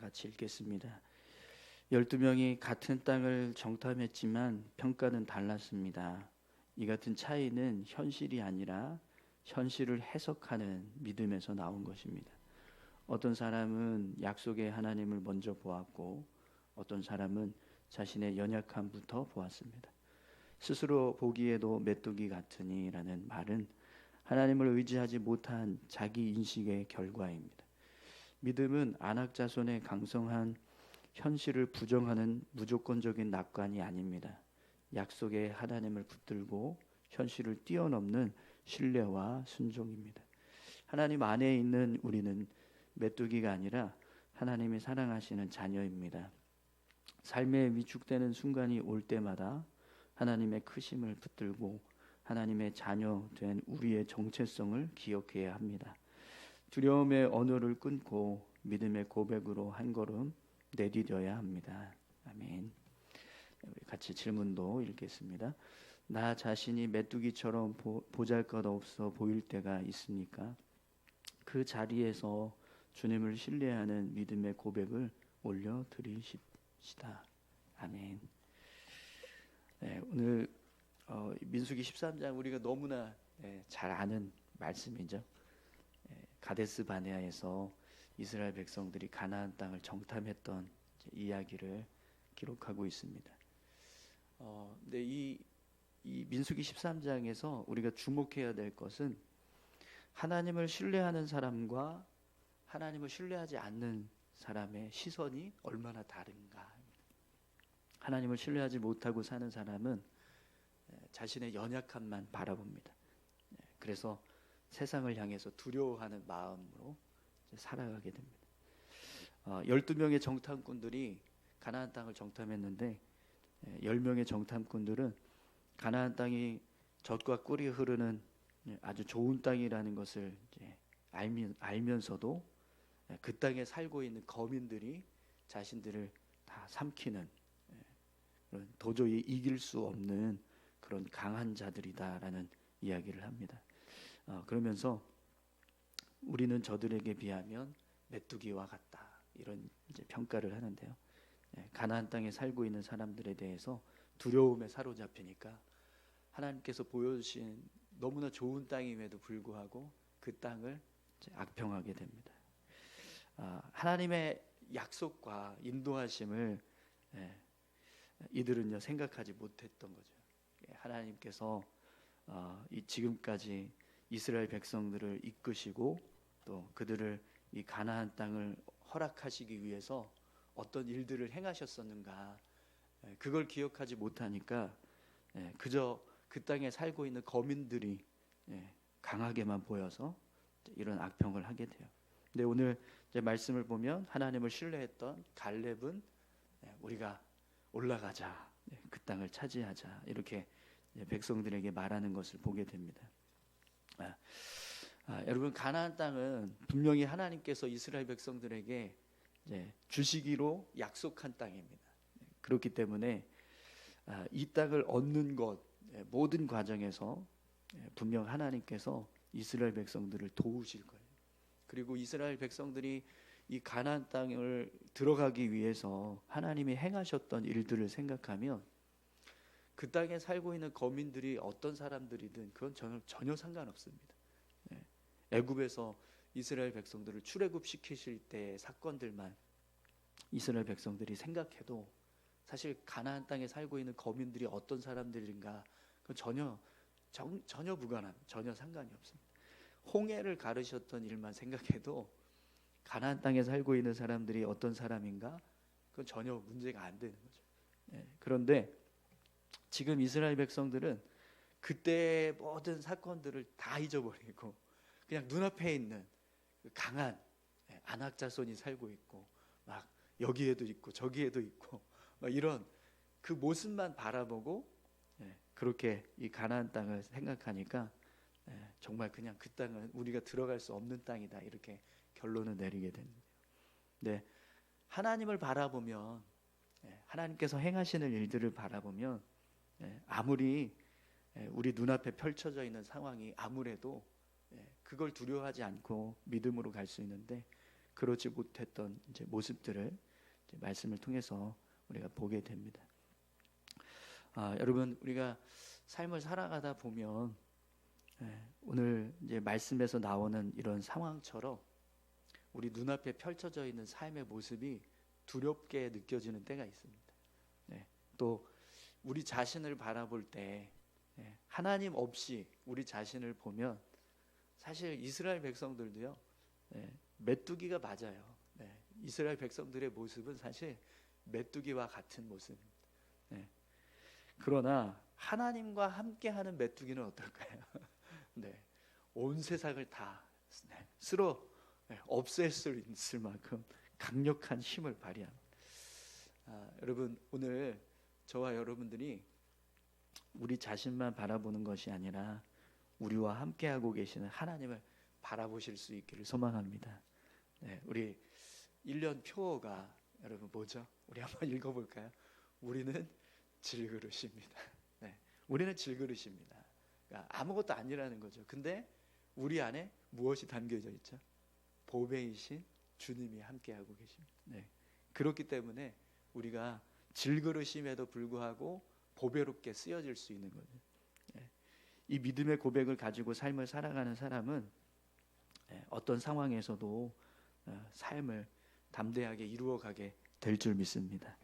같이 읽겠습니다. 12명이 같은 땅을 정탐했지만 평가는 달랐습니다. 이 같은 차이는 현실이 아니라 현실을 해석하는 믿음에서 나온 것입니다. 어떤 사람은 약속의 하나님을 먼저 보았고 어떤 사람은 자신의 연약함부터 보았습니다. 스스로 보기에도 메뚜기 같으니라는 말은 하나님을 의지하지 못한 자기 인식의 결과입니다. 믿음은 안악자손의 강성한 현실을 부정하는 무조건적인 낙관이 아닙니다. 약속의 하나님을 붙들고 현실을 뛰어넘는 신뢰와 순종입니다. 하나님 안에 있는 우리는 메뚜기가 아니라 하나님이 사랑하시는 자녀입니다. 삶에 위축되는 순간이 올 때마다 하나님의 크심을 붙들고 하나님의 자녀 된 우리의 정체성을 기억해야 합니다. 두려움의 언어를 끊고 믿음의 고백으로 한 걸음 내디뎌야 합니다. 아멘. 우리 같이 질문도 읽겠습니다. 나 자신이 메뚜기처럼 보잘것없어 보일 때가 있습니까? 그 자리에서 주님을 신뢰하는 믿음의 고백을 올려드리십시다. 아멘. 네, 오늘 민수기 13장 우리가 너무나 잘 아는 말씀이죠. 가데스 바네아에서 이스라엘 백성들이 가나안 땅을 정탐했던 이야기를 기록하고 있습니다. 근데 이 민수기 13장에서 우리가 주목해야 될 것은 하나님을 신뢰하는 사람과 하나님을 신뢰하지 않는 사람의 시선이 얼마나 다른가. 하나님을 신뢰하지 못하고 사는 사람은 자신의 연약함만 바라봅니다. 그래서 세상을 향해서 두려워하는 마음으로 살아가게 됩니다. 12명의 정탐꾼들이 가나안 땅을 정탐했는데 10명의 정탐꾼들은 가나안 땅이 젖과 꿀이 흐르는 아주 좋은 땅이라는 것을 알면서도 그 땅에 살고 있는 거민들이 자신들을 다 삼키는 도저히 이길 수 없는 그런 강한 자들이다라는 이야기를 합니다. 그러면서 우리는 저들에게 비하면 메뚜기와 같다 이런 평가를 하는데요. 가나안 땅에 살고 있는 사람들에 대해서 두려움에 사로잡히니까 하나님께서 보여주신 너무나 좋은 땅임에도 불구하고 그 땅을 악평하게 됩니다. 하나님의 약속과 인도하심을 이들은요 생각하지 못했던 거죠. 하나님께서 지금까지 이스라엘 백성들을 이끄시고 또 그들을 이 가나안 땅을 허락하시기 위해서 어떤 일들을 행하셨었는가, 그걸 기억하지 못하니까 그저 그 땅에 살고 있는 거민들이 강하게만 보여서 이런 악평을 하게 돼요. 근데 오늘 이제 말씀을 보면 하나님을 신뢰했던 갈렙은 우리가 올라가자, 그 땅을 차지하자 이렇게 백성들에게 말하는 것을 보게 됩니다. 여러분, 가나안 땅은 분명히 하나님께서 이스라엘 백성들에게 주시기로 약속한 땅입니다. 그렇기 때문에 이 땅을 얻는 것 모든 과정에서 분명 하나님께서 이스라엘 백성들을 도우실 거예요. 그리고 이스라엘 백성들이 이 가나안 땅을 들어가기 위해서 하나님이 행하셨던 일들을 생각하면 그 땅에 살고 있는 거민들이 어떤 사람들이든 그건 전혀 상관없습니다. 애굽에서 이스라엘 백성들을 출애굽시키실 때의 사건들만 이스라엘 백성들이 생각해도 사실 가나안 땅에 살고 있는 거민들이 어떤 사람들인가 그건 전혀 무관함, 전혀 상관이 없습니다. 홍해를 가르셨던 일만 생각해도 가나안 땅에 살고 있는 사람들이 어떤 사람인가 그건 전혀 문제가 안 되는 거죠. 그런데 지금 이스라엘 백성들은 그때의 모든 사건들을 다 잊어버리고 그냥 눈앞에 있는 강한 안악자손이 살고 있고 막 여기에도 있고 저기에도 있고 막 이런 그 모습만 바라보고 그렇게 이 가나안 땅을 생각하니까 정말 그냥 그 땅은 우리가 들어갈 수 없는 땅이다 이렇게 결론을 내리게 됩니다. 네, 하나님을 바라보면 하나님께서 행하시는 일들을 바라보면 아무리 우리 눈앞에 펼쳐져 있는 상황이 아무래도 그걸 두려워하지 않고 믿음으로 갈 수 있는데 그렇지 못했던 이제 모습들을 이제 말씀을 통해서 우리가 보게 됩니다. 여러분, 우리가 삶을 살아가다 보면 오늘 이제 말씀에서 나오는 이런 상황처럼 우리 눈앞에 펼쳐져 있는 삶의 모습이 두렵게 느껴지는 때가 있습니다. 또 우리 자신을 바라볼 때 하나님 없이 우리 자신을 보면 사실 이스라엘 백성들도요, 메뚜기가 맞아요. 이스라엘 백성들의 모습은 사실 메뚜기와 같은 모습입니다. 그러나 하나님과 함께하는 메뚜기는 어떨까요? 온 세상을 다 쓸어 없앨 수 있을 만큼 강력한 힘을 발휘합니다. 여러분, 오늘 저와 여러분들이 우리 자신만 바라보는 것이 아니라 우리와 함께하고 계시는 하나님을 바라보실 수 있기를 소망합니다. 우리 1년 표어가 여러분 뭐죠? 우리 한번 읽어볼까요? 우리는 질그릇입니다. 우리는 질그릇입니다. 그러니까 아무것도 아니라는 거죠. 근데 우리 안에 무엇이 담겨져 있죠? 보배이신 주님이 함께하고 계십니다. 그렇기 때문에 우리가 질그릇임에도 불구하고 보배롭게 쓰여질 수 있는 거죠. 이 믿음의 고백을 가지고 삶을 살아가는 사람은 어떤 상황에서도 삶을 담대하게 이루어가게 될 줄 믿습니다.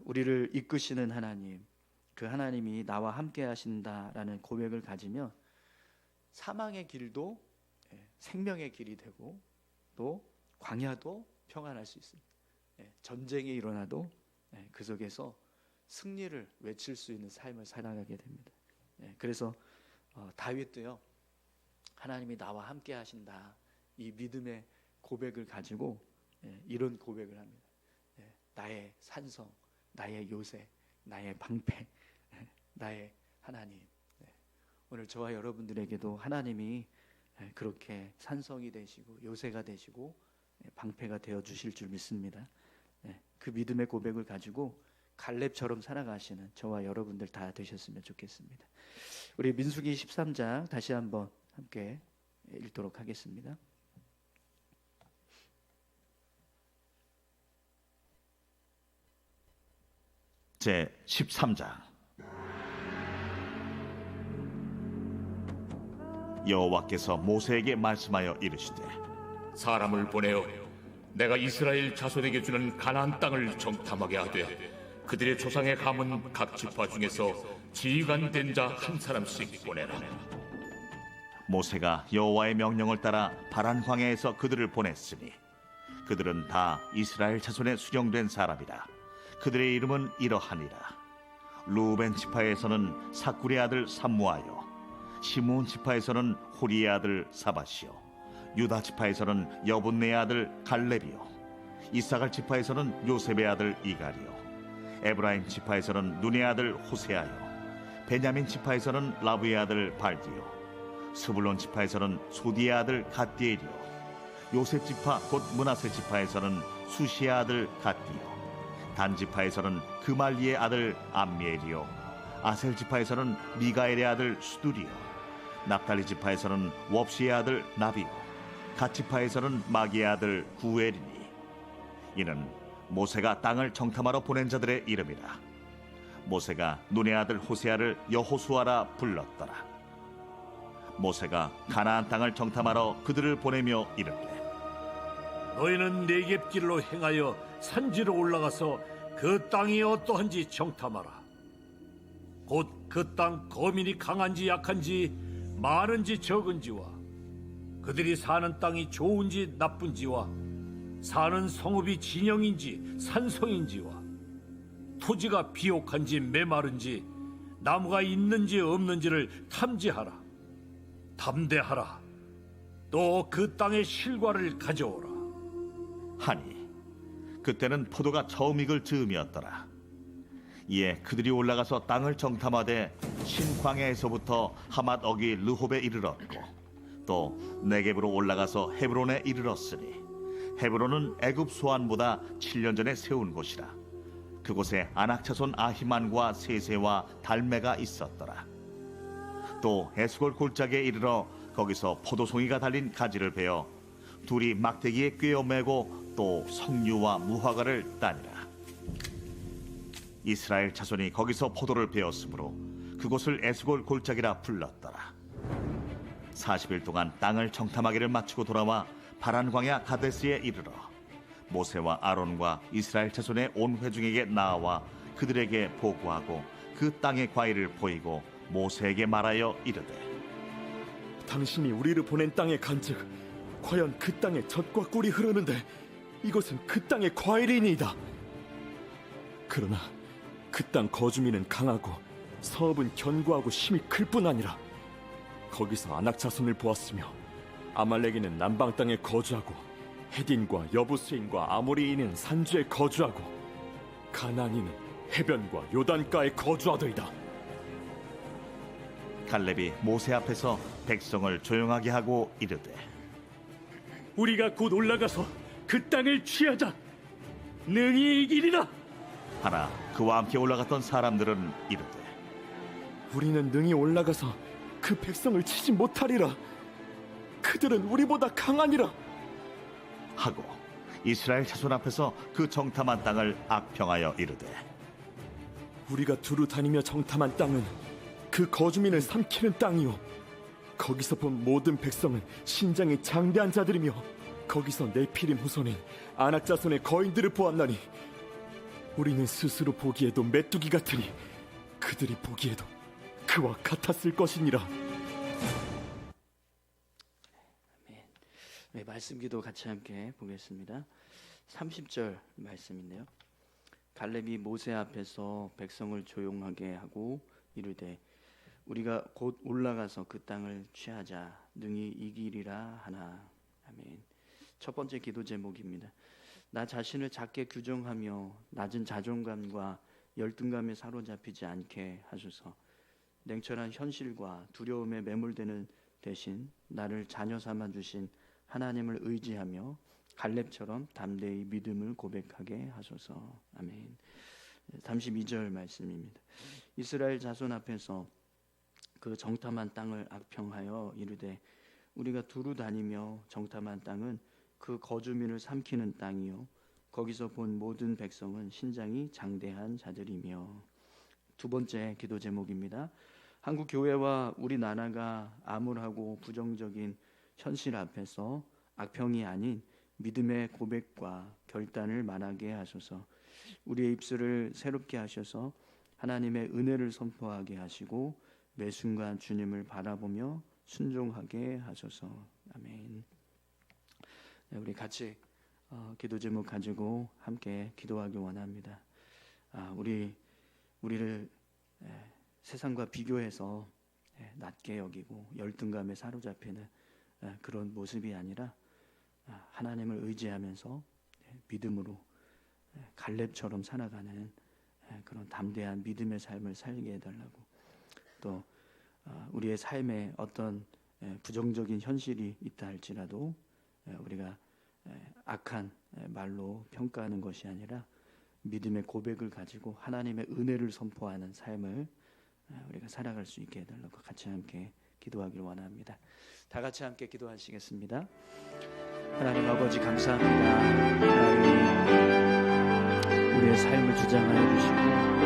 우리를 이끄시는 하나님, 그 하나님이 나와 함께 하신다라는 고백을 가지면 사망의 길도 생명의 길이 되고 또 광야도 평안할 수 있습니다. 전쟁이 일어나도 그 속에서 승리를 외칠 수 있는 삶을 살아가게 됩니다. 그래서 다윗도요, 하나님이 나와 함께 하신다, 이 믿음의 고백을 가지고 이런 고백을 합니다. 나의 산성, 나의 요새, 나의 방패, 나의 하나님. 오늘 저와 여러분들에게도 하나님이 그렇게 산성이 되시고 요새가 되시고 방패가 되어 주실 줄 믿습니다. 그 믿음의 고백을 가지고 갈렙처럼 살아가시는 저와 여러분들 다 되셨으면 좋겠습니다. 우리 민수기 13장 다시 한번 함께 읽도록 하겠습니다. 제 13장. 여호와께서 모세에게 말씀하여 이르시되, 사람을 보내어 내가 이스라엘 자손에게 주는 가나안 땅을 정탐하게 하되 그들의 조상의 가문 각 지파 중에서 지휘관 된 자 한 사람씩 보내라. 모세가 여호와의 명령을 따라 바란 광야에서 그들을 보냈으니 그들은 다 이스라엘 자손에 수령된 사람이라. 그들의 이름은 이러하니라. 루벤 지파에서는 사쿠리의 아들 삼무아요, 시므온 지파에서는 호리의 아들 사밧이요, 유다 지파에서는 여분네의 아들 갈렙이요, 이사갈 지파에서는 요셉의 아들 이갈이요, 에브라임 지파에서는 눈의 아들 호세아요, 베냐민 지파에서는 라브의 아들 발디요, 스불론 지파에서는 소디의 아들 갓디엘이요, 요셉 지파 곧 므낫세 지파에서는 수시의 아들 갓디요, 단 지파에서는 그말리의 아들 암미엘이요, 아셀 지파에서는 미가엘의 아들 수두리요, 납달리 지파에서는 웁시의 아들 나비요, 갓 지파에서는 마기의 아들 구엘이니 이는 모세가 땅을 정탐하러 보낸 자들의 이름이라. 모세가 눈의 아들 호세아를 여호수아라 불렀더라. 모세가 가나안 땅을 정탐하러 그들을 보내며 이르되, 너희는 네겝길로 행하여 산지로 올라가서 그 땅이 어떠한지 정탐하라. 곧 그 땅 거민이 강한지 약한지 많은지 적은지와 그들이 사는 땅이 좋은지 나쁜지와 사는 성읍이 진영인지 산성인지와 토지가 비옥한지 메마른지 나무가 있는지 없는지를 탐지하라. 담대하라. 또 그 땅의 실과를 가져오라. 하니 그때는 포도가 처음 익을 즈음이었더라. 이에 그들이 올라가서 땅을 정탐하되 신광야에서부터 하맛 어기 르홉에 이르렀고 또 네겝으로 올라가서 헤브론에 이르렀으니 헤브론은 애굽 소안보다 7년 전에 세운 곳이라. 그곳에 아낙 자손 아히만과 세세와 달메가 있었더라. 또 에스골 골짜기에 이르러 거기서 포도송이가 달린 가지를 베어 둘이 막대기에 꿰어매고 또 석류와 무화과를 따니라. 이스라엘 자손이 거기서 포도를 베었으므로 그곳을 에스골 골짜기라 불렀더라. 40일 동안 땅을 정탐하기를 마치고 돌아와 바란 광야 가데스에 이르러 모세와 아론과 이스라엘 자손의 온 회중에게 나와 그들에게 보고하고 그 땅의 과일을 보이고 모세에게 말하여 이르되 당신이 우리를 보낸 땅에 간즉 과연 그 땅에 젖과 꿀이 흐르는데 이것은 그 땅의 과일이니이다. 그러나 그 땅 거주민은 강하고 성읍은 견고하고 힘이 클 뿐 아니라 거기서 아낙 자손을 보았으며 아말렉인은 남방 땅에 거주하고 헤딘과 여부스인과 아모리인은 산주에 거주하고 가나안인은 해변과 요단가에 거주하더이다. 갈렙이 모세 앞에서 백성을 조용하게 하고 이르되 우리가 곧 올라가서 그 땅을 취하자. 능히 이기리라. 하나 그와 함께 올라갔던 사람들은 이르되 우리는 능히 올라가서 그 백성을 치지 못하리라. 그들은 우리보다 강하니라. 하고 이스라엘 자손 앞에서 그 정탐한 땅을 악평하여 이르되 우리가 두루 다니며 정탐한 땅은 그 거주민을 삼키는 땅이요 거기서 본 모든 백성은 신장이 장대한 자들이며 거기서 네피림 후손인 아낙 자손의 거인들을 보았나니 우리는 스스로 보기에도 메뚜기 같으니 그들이 보기에도 그와 같았을 것이니라. 네, 말씀기도 같이 함께 보겠습니다. 30절 말씀인데요. 갈렙이 모세 앞에서 백성을 조용하게 하고 이르되 우리가 곧 올라가서 그 땅을 취하자 능히 이기리라 하나. 아멘. 첫 번째 기도 제목입니다. 나 자신을 작게 규정하며 낮은 자존감과 열등감에 사로잡히지 않게 하소서. 냉철한 현실과 두려움에 매몰되는 대신 나를 자녀 삼아 주신 하나님을 의지하며 갈렙처럼 담대히 믿음을 고백하게 하소서. 아멘. 32절 말씀입니다. 이스라엘 자손 앞에서 그 정탐한 땅을 악평하여 이르되 우리가 두루 다니며 정탐한 땅은 그 거주민을 삼키는 땅이요 거기서 본 모든 백성은 신장이 장대한 자들이며. 두 번째 기도 제목입니다. 한국 교회와 우리나라가 암울하고 부정적인 현실 앞에서 악평이 아닌 믿음의 고백과 결단을 말하게 하소서. 우리의 입술을 새롭게 하셔서 하나님의 은혜를 선포하게 하시고 매 순간 주님을 바라보며 순종하게 하소서. 아멘. 네, 우리 같이 기도 제목 가지고 함께 기도하기 원합니다. 우리를 세상과 비교해서 낮게 여기고 열등감에 사로잡히는 그런 모습이 아니라 하나님을 의지하면서 믿음으로 갈렙처럼 살아가는 그런 담대한 믿음의 삶을 살게 해달라고, 또 우리의 삶에 어떤 부정적인 현실이 있다 할지라도 우리가 악한 말로 평가하는 것이 아니라 믿음의 고백을 가지고 하나님의 은혜를 선포하는 삶을 우리가 살아갈 수 있게 해달라고 같이 함께 기도하기를 원합니다. 다 같이 함께 기도하시겠습니다. 하나님 아버지 감사합니다. 하나님 우리의 삶을 주장하여 주시고